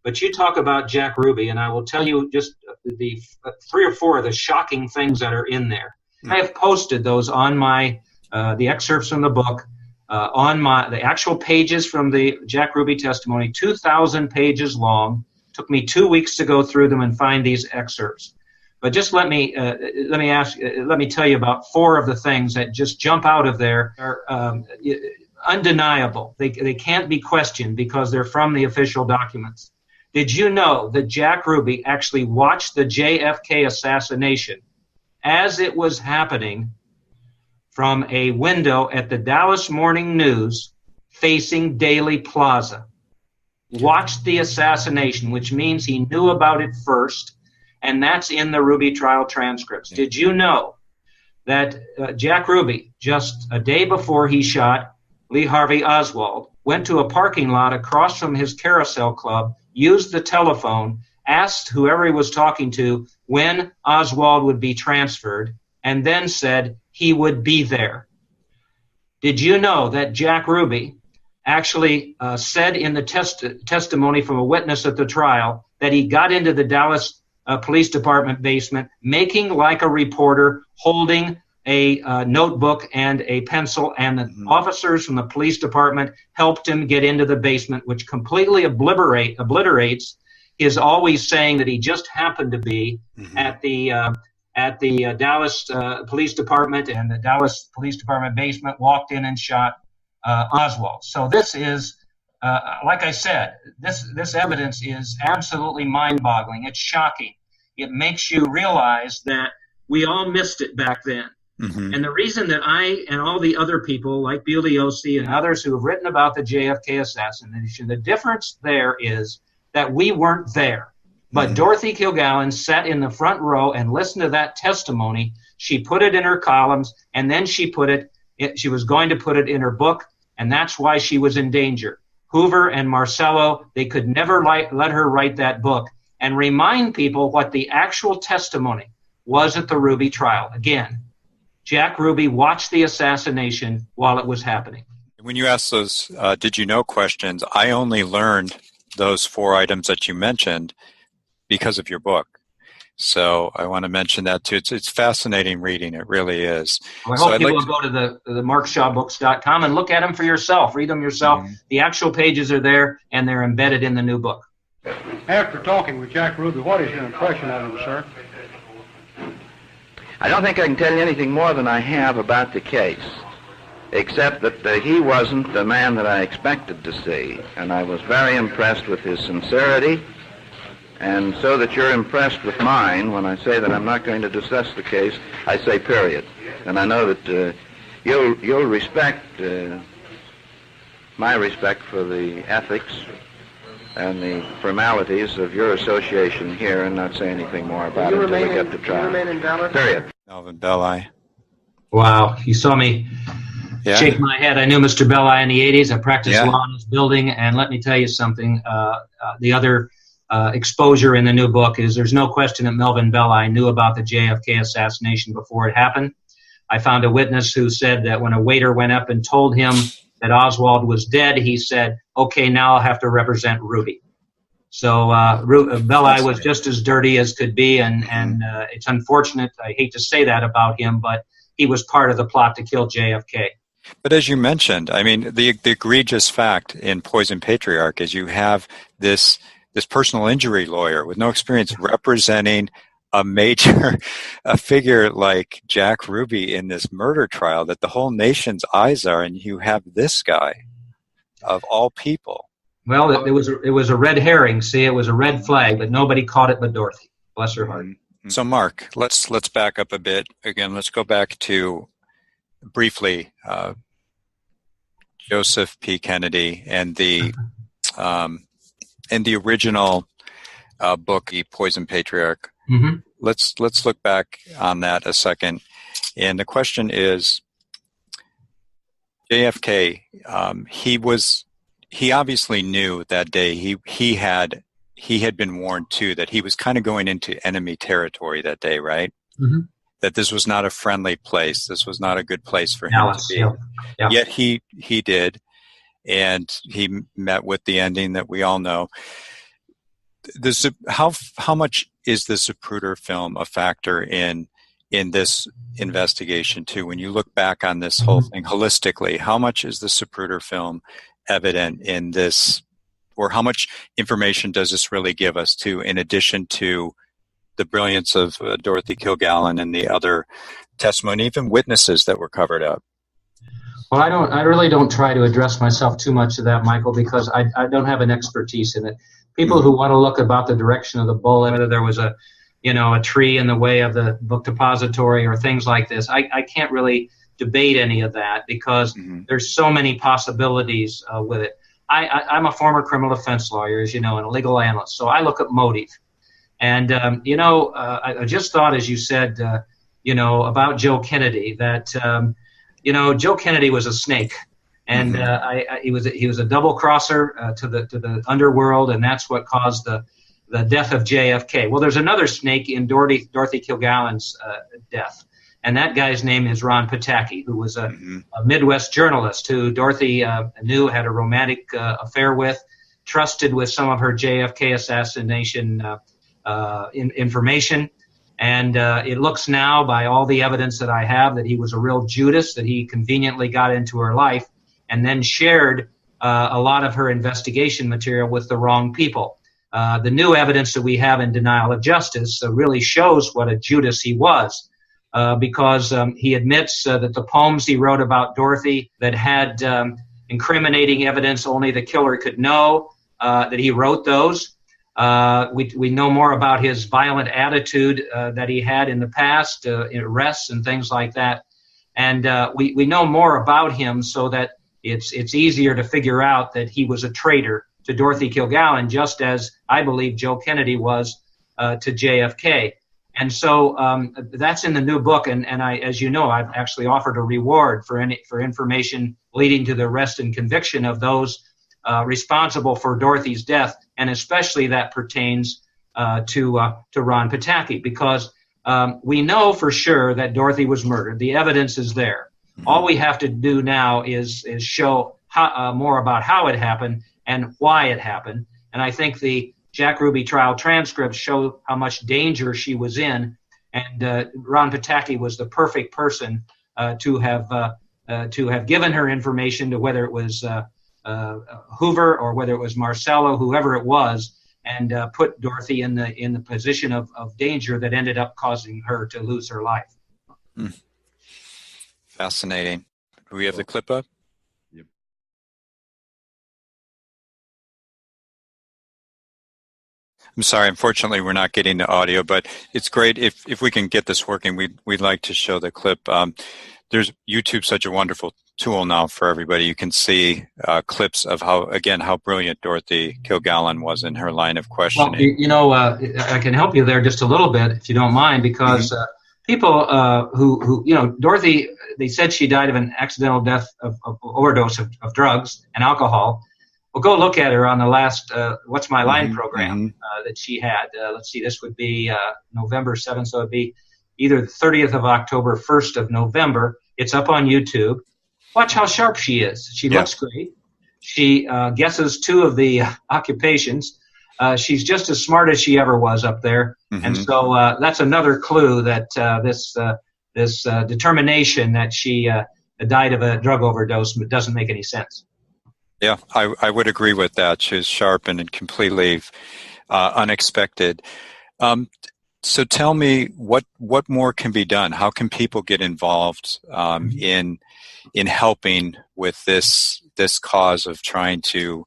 But you talk about Jack Ruby, and I will tell you just the 3 or 4 of the shocking things that are in there. I have posted those on my the excerpts from the book on the actual pages from the Jack Ruby testimony, 2,000 pages long. Took me 2 weeks to go through them and find these excerpts. But just let me tell you about 4 of the things that just jump out of there are undeniable. They can't be questioned because they're from the official documents. Did you know that Jack Ruby actually watched the JFK assassination as it was happening from a window at the Dallas Morning News facing Daley Plaza? Watched the assassination, which means he knew about it first, and that's in the Ruby trial transcripts. Did you know that Jack Ruby, just a day before he shot Lee Harvey Oswald, went to a parking lot across from his Carousel Club, used the telephone, asked whoever he was talking to when Oswald would be transferred, and then said he would be there? Did you know that Jack Ruby actually said in the testimony from a witness at the trial that he got into the Dallas Police Department basement, making like a reporter, holding a notebook and a pencil, and the officers from the police department helped him get into the basement, which completely obliterates his always saying that he just happened to be at the Dallas Police Department, and the Dallas Police Department basement, walked in and shot Oswald. So this is, like I said, this evidence is absolutely mind-boggling. It's shocking. It makes you realize that we all missed it back then. And the reason that I and all the other people like Bugliosi and others who have written about the JFK assassination, the difference there is that we weren't there. But Dorothy Kilgallen sat in the front row and listened to that testimony. She put it in her columns, and then she was going to put it in her book, and that's why she was in danger. Hoover and Marcello, they could never let her write that book and remind people what the actual testimony was at the Ruby trial. Again, Jack Ruby watched the assassination while it was happening. When you asked those did you know questions, I only learned those 4 items that you mentioned because of your book. So I want to mention that too. It's fascinating reading. It really is. Well, I hope people will go to the markshawbooks.com and look at them for yourself. Read them yourself. The actual pages are there, and they're embedded in the new book. After talking with Jack Ruby, what is your impression of him, sir? I don't think I can tell you anything more than I have about the case, except that he wasn't the man that I expected to see, and I was very impressed with his sincerity, and so that you're impressed with mine, when I say that I'm not going to discuss the case, I say period. And I know that you'll respect my respect for the ethics and the formalities of your association here, and not say anything more about it until we get to trial. Period. Melvin Belli. Wow, you saw me shake my head. I knew Mr. Belli in the 80s. I practiced law in his building, and let me tell you something. The other exposure in the new book is there's no question that Melvin Belli knew about the JFK assassination before it happened. I found a witness who said that when a waiter went up and told him that Oswald was dead, he said, okay, now I'll have to represent Ruby. So Belli was just as dirty as could be, and it's unfortunate. I hate to say that about him, but he was part of the plot to kill JFK. But as you mentioned, I mean, the egregious fact in Poison Patriarch is you have this personal injury lawyer with no experience representing a figure like Jack Ruby in this murder trial that the whole nation's eyes are, and you have this guy of all people. Well, it was a red herring. See, it was a red flag, but nobody caught it but Dorothy. Bless her heart. So, Mark, let's back up a bit. Again, let's go back to briefly Joseph P. Kennedy and the original book, The Poison Patriarch. Let's look back on that a second. And the question is, JFK, he obviously knew that day he had been warned too that he was kind of going into enemy territory that day, right? That this was not a friendly place. This was not a good place for him to be. Yeah. Yet he did, and he met with the ending that we all know. How much is the Zapruder film a factor in this investigation too? When you look back on this whole thing holistically, how much is the Zapruder film evident in this, or how much information does this really give us too, in addition to the brilliance of Dorothy Kilgallen and the other testimony, even witnesses that were covered up? Well, I really don't try to address myself too much to that, Michael, because I don't have an expertise in it. People who want to look about the direction of the bullet, whether there was a tree in the way of the book depository or things like this, I can't really debate any of that because there's so many possibilities with it. I'm a former criminal defense lawyer, as you know, and a legal analyst, so I look at motive. And, I just thought, as you said, about Joe Kennedy, that, Joe Kennedy was a snake. And he was a double crosser to the underworld, and that's what caused the death of JFK. Well, there's another snake in Dorothy Kilgallen's death, and that guy's name is Ron Pataki, who was a Midwest journalist who Dorothy knew, had a romantic affair with, trusted with some of her JFK assassination information. And it looks now, by all the evidence that I have, that he was a real Judas, that he conveniently got into her life and then shared a lot of her investigation material with the wrong people. The new evidence that we have in denial of justice really shows what a Judas he was, because he admits that the poems he wrote about Dorothy that had incriminating evidence only the killer could know, that he wrote those. We know more about his violent attitude that he had in the past, arrests and things like that. And we know more about him so that it's easier to figure out that he was a traitor to Dorothy Kilgallen, just as I believe Joe Kennedy was to JFK. And so that's in the new book, and I, as you know, I've actually offered a reward for information leading to the arrest and conviction of those responsible for Dorothy's death, and especially that pertains to Ron Pataki, because we know for sure that Dorothy was murdered. The evidence is there. All we have to do now is show more about how it happened and why it happened. And I think the Jack Ruby trial transcripts show how much danger she was in, and Ron Pataki was the perfect person to have given her information, to whether it was Hoover or whether it was Marcello, whoever it was, and put Dorothy in the position of danger that ended up causing her to lose her life. Fascinating. Do we have the clip up? Yep. I'm sorry, unfortunately we're not getting the audio, but it's great if we can get this working. We'd like to show the clip. There's YouTube's such a wonderful tool now for everybody. You can see clips of how brilliant Dorothy Kilgallen was in her line of questioning. Well, I can help you there just a little bit, if you don't mind, because people who Dorothy, they said she died of an accidental death of overdose of drugs and alcohol. Well, go look at her on the last What's My Line program that she had. Let's see, this would be November 7th, so it would be either the 30th of October, 1st of November. It's up on YouTube. Watch how sharp she is. She looks great. She guesses two of the occupations. She's just as smart as she ever was up there. And so that's another clue that this determination that she died of a drug overdose doesn't make any sense. Yeah, I would agree with that. She's sharp and completely unexpected. So tell me, what more can be done? How can people get involved in helping with this cause of trying to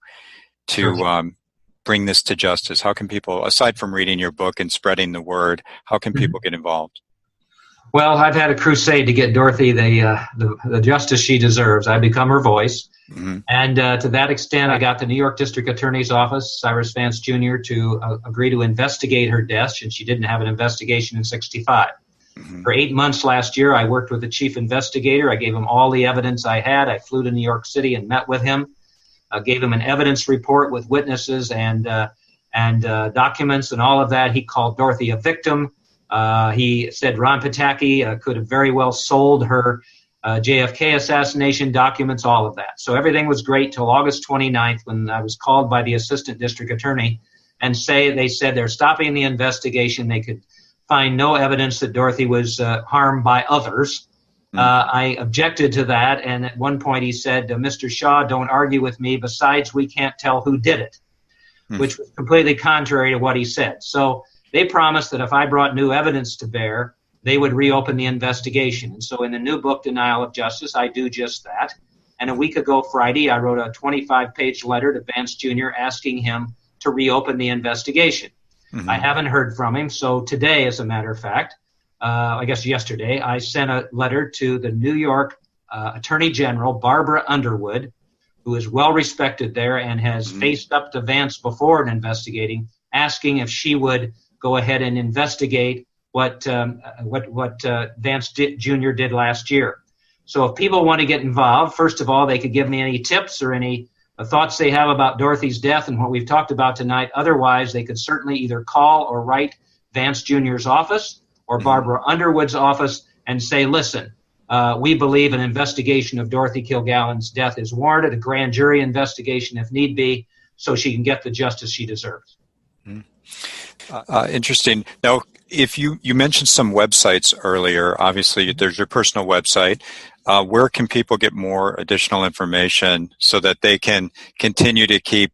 bring this to justice? How can people, aside from reading your book and spreading the word, how can people get involved? Well, I've had a crusade to get Dorothy the justice she deserves. I've become her voice. And to that extent, I got the New York District Attorney's Office, Cyrus Vance Jr., to agree to investigate her death, since she didn't have an investigation in 1965. For 8 months last year, I worked with the chief investigator. I gave him all the evidence I had. I flew to New York City and met with him. I gave him an evidence report with witnesses and documents and all of that. He called Dorothy a victim. He said Ron Pataki could have very well sold her JFK assassination documents, all of that. So everything was great till August 29th, when I was called by the assistant district attorney and they said they're stopping the investigation. They could find no evidence that Dorothy was harmed by others. I objected to that, and at one point he said, Mr. Shaw, don't argue with me. Besides, we can't tell who did it, which was completely contrary to what he said. So they promised that if I brought new evidence to bear, they would reopen the investigation. And so in the new book, Denial of Justice, I do just that. And a week ago Friday, I wrote a 25-page letter to Vance Jr. asking him to reopen the investigation. I haven't heard from him. So today, as a matter of fact, I guess yesterday, I sent a letter to the New York Attorney General, Barbara Underwood, who is well respected there and has faced up to Vance before in investigating, asking if she would go ahead and investigate what Vance Jr. did last year. So if people want to get involved, first of all, they could give me any tips or any thoughts they have about Dorothy's death and what we've talked about tonight. Otherwise, they could certainly either call or write Vance Jr.'s office or Barbara Underwood's office, and say, listen, we believe an investigation of Dorothy Kilgallen's death is warranted, a grand jury investigation if need be, so she can get the justice she deserves. Interesting. Now, if you mentioned some websites earlier, obviously there's your personal website. Where can people get more additional information so that they can continue to keep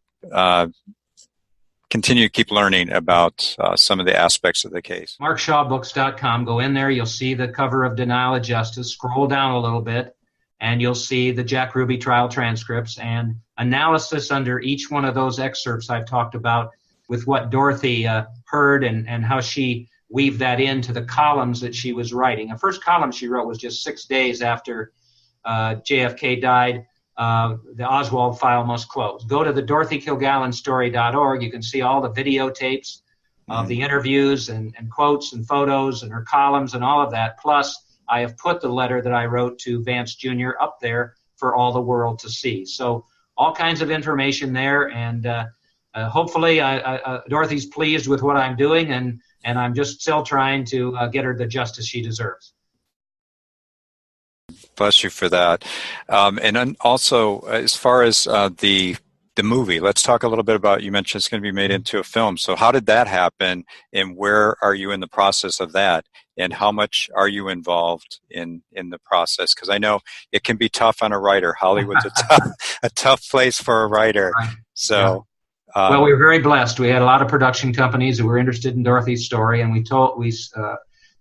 learning about some of the aspects of the case? MarkShawBooks.com. Go in there. You'll see the cover of Denial of Justice. Scroll down a little bit, and you'll see the Jack Ruby trial transcripts and analysis under each one of those excerpts I've talked about with what Dorothy heard and how she weaved that into the columns that she was writing. The first column she wrote was just 6 days after JFK died. The Oswald file must close. Go to the DorothyKilgallenStory.org. You can see all the videotapes of the interviews and quotes and photos and her columns and all of that. Plus, I have put the letter that I wrote to Vance Jr. up there for all the world to see. So all kinds of information there, and hopefully Dorothy's pleased with what I'm doing, and I'm just still trying to get her the justice she deserves. Bless you for that. And then also, as far as the movie, let's talk a little bit about, you mentioned it's going to be made into a film. So how did that happen, and where are you in the process of that? And how much are you involved in the process? Because I know it can be tough on a writer. Hollywood's a tough place for a writer. Right. So, yeah. Well, we were very blessed. We had a lot of production companies who were interested in Dorothy's story, and we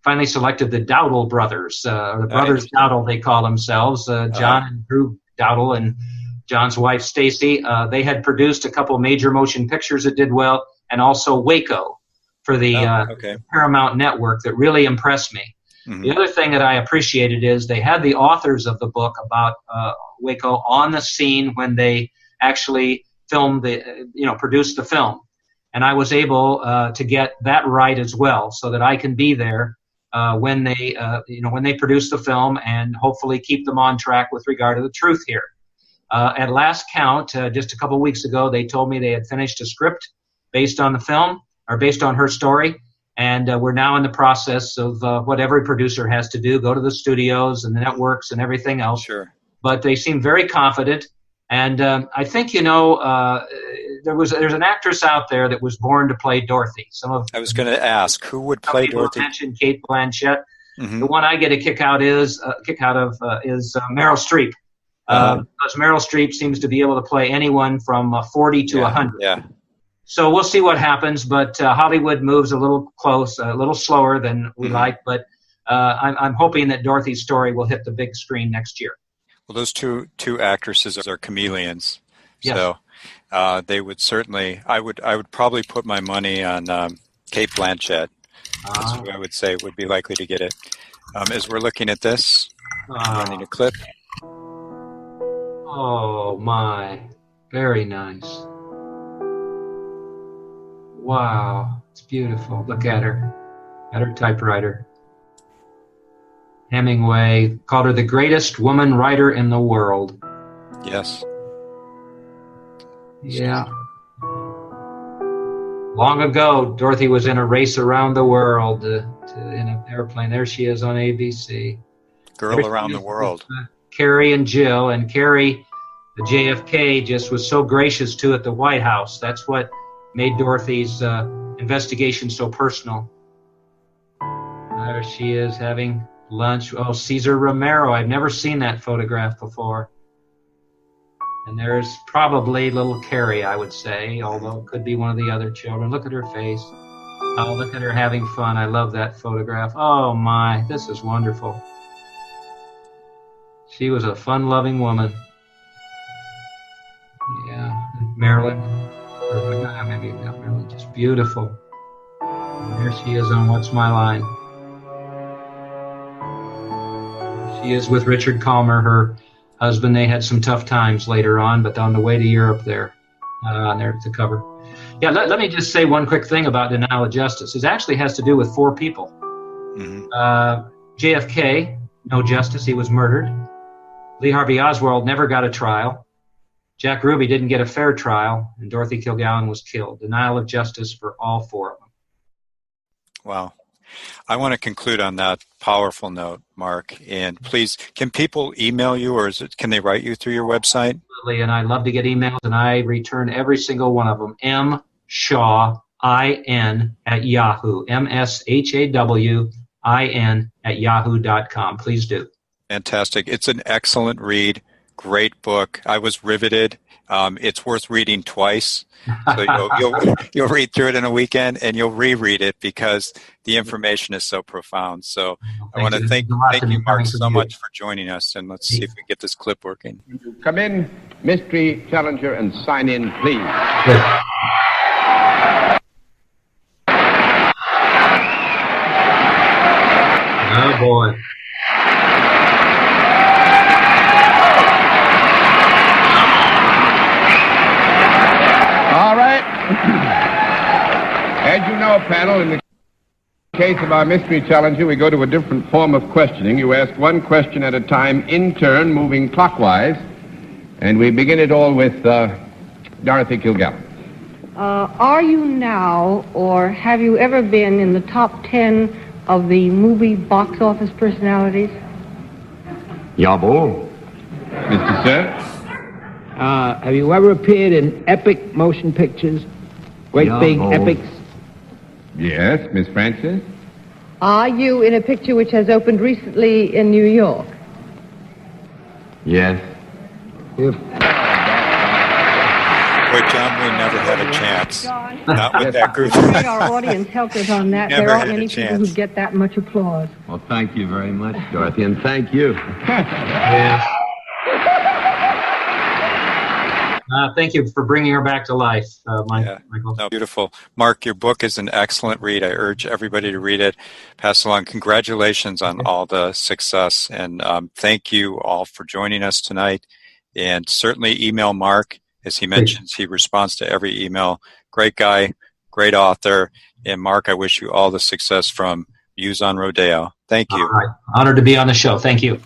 finally selected the Dowdle brothers, or the brothers Dowdle, they call themselves, John and Drew Dowdle, and John's wife Stacy. They had produced a couple major motion pictures that did well, and also Waco for the Paramount Network that really impressed me. Mm-hmm. The other thing that I appreciated is they had the authors of the book about Waco on the scene when they actually filmed produced the film. And I was able to get that right as well, so that I can be there when they produce the film, and hopefully keep them on track with regard to the truth here. At last count, just a couple weeks ago, they told me they had finished a script based on the film, or based on her story, and we're now in the process of what every producer has to do, go to the studios and the networks and everything else. Sure. But they seem very confident, and I think, there's an actress out there that was born to play Dorothy. I was going to ask, who would play Dorothy? Mentioned Kate Blanchett. Mm-hmm. The one I get a kick out of is Meryl Streep. Because Meryl Streep seems to be able to play anyone from 40 to 100. Yeah. So we'll see what happens, but Hollywood moves a little slower than we like, but I'm hoping that Dorothy's story will hit the big screen next year. Well, those two actresses are chameleons. Yes. So they would certainly, I would probably put my money on Kate Blanchett. That's who I would say would be likely to get it. As we're looking at this, running a clip. Oh my, very nice. Wow, it's beautiful. Look at her typewriter. Hemingway called her the greatest woman writer in the world. Yes. Yeah. Long ago, Dorothy was in a race around the world in an airplane. There she is on ABC. Girl around the world. Carrie and Jill, and Carrie, the JFK, just was so gracious to at the White House. That's what made Dorothy's investigation so personal. There she is having lunch. Oh, Cesar Romero. I've never seen that photograph before. And there's probably little Carrie, I would say, although it could be one of the other children. Look at her face. Oh, look at her having fun. I love that photograph. Oh, my. This is wonderful. She was a fun-loving woman. Yeah. Marilyn. Or maybe not Marilyn. Just beautiful. And there she is on What's My Line. She is with Richard Calmer, her husband. They had some tough times later on, but on the way to Europe there, on there at the cover. Yeah, let me just say one quick thing about denial of justice. It actually has to do with 4 people. Mm-hmm. JFK, no justice, he was murdered. Lee Harvey Oswald never got a trial. Jack Ruby didn't get a fair trial, and Dorothy Kilgallen was killed. Denial of justice for all 4 of them. Wow. I want to conclude on that powerful note, Mark. And please, can people email you, or can they write you through your website? Absolutely, and I love to get emails, and I return every single one of them. mshawin@yahoo. mshawin@yahoo.com. Please do. Fantastic. It's an excellent read. Great book. I was riveted. It's worth reading twice. So you'll read through it in a weekend, and you'll reread it because the information is so profound. So I want to thank you, Mark, so much for joining us. And let's see if we get this clip working. Come in, mystery challenger, and sign in, please. Oh, boy. All right. As you know, panel, in the case of our mystery challenger, we go to a different form of questioning. You ask one question at a time, in turn, moving clockwise. And we begin it all with Dorothy Kilgallen. Are you now, or have you ever been in the top 10 of the movie box office personalities? Jawohl. Mr. Sir? Have you ever appeared in epic motion pictures? Great big epics? Yes, Miss Francis? Are you in a picture which has opened recently in New York? Yes. Boy, John, we never had a chance. Not with that group. I'm afraid our audience helped us on that. Never There aren't had a many people chance. who get that much applause. Well, thank you very much, Dorothy, and thank you. Yes. Thank you for bringing her back to life, Michael. No, beautiful. Mark, your book is an excellent read. I urge everybody to read it. Pass along. Congratulations on all the success. And thank you all for joining us tonight. And certainly email Mark. As he mentions, he responds to every email. Great guy, great author. And Mark, I wish you all the success from Views on Rodeo. Thank you. All right. Honored to be on the show. Thank you.